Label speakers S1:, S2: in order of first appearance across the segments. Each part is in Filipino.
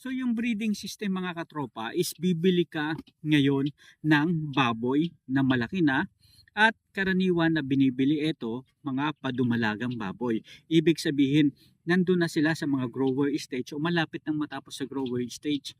S1: So yung breeding system mga katropa is bibili ka ngayon ng baboy na malaki na at karaniwan na binibili ito mga padumalagang baboy. Ibig sabihin, nandun na sila sa mga grower stage o malapit nang matapos sa grower stage.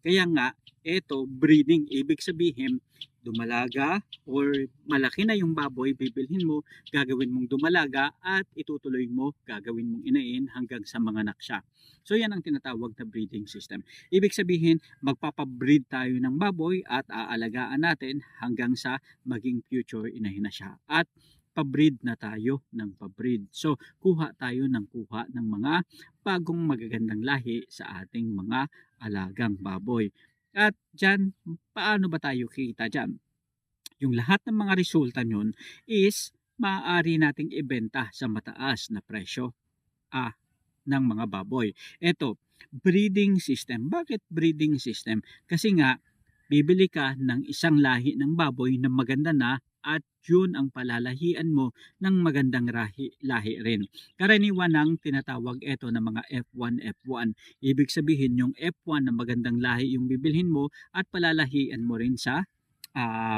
S1: Kaya nga, ito breeding. Ibig sabihin, dumalaga or malaki na yung baboy, bibilhin mo, gagawin mong dumalaga at itutuloy mo, gagawin mong inain hanggang sa manganak siya. So yan ang tinatawag na breeding system. Ibig sabihin, magpapabreed tayo ng baboy at aalagaan natin hanggang sa maging future inahin na siya. At pabreed na tayo ng pabreed. So kuha tayo ng kuha ng mga bagong magagandang lahi sa ating mga alagang baboy. At dyan, paano ba tayo kita dyan? Yung lahat ng mga resulta nyon is maaari nating ibenta sa mataas na presyo ng mga baboy. Ito, breeding system. Bakit breeding system? Kasi nga, bibili ka ng isang lahi ng baboy na maganda na at yun ang palalahian mo ng magandang lahi rin. Karaniwan ng tinatawag ito ng mga F1, F1. Ibig sabihin yung F1 na magandang lahi yung bibilhin mo at palalahian mo rin sa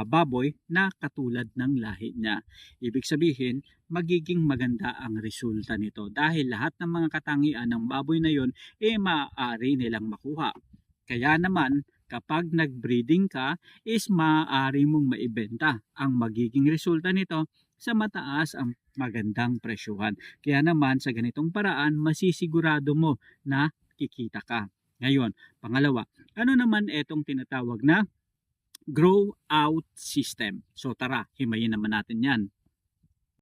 S1: baboy na katulad ng lahi niya. Ibig sabihin, magiging maganda ang resulta nito dahil lahat ng mga katangian ng baboy na yon maaari nilang makuha. Kaya naman, kapag nag-breeding ka is maaari mong maibenta. Ang magiging resulta nito sa mataas ang magandang presyuhan. Kaya naman sa ganitong paraan masisigurado mo na kikita ka. Ngayon, pangalawa, ano naman itong tinatawag na grow out system? So tara, himayin naman natin yan.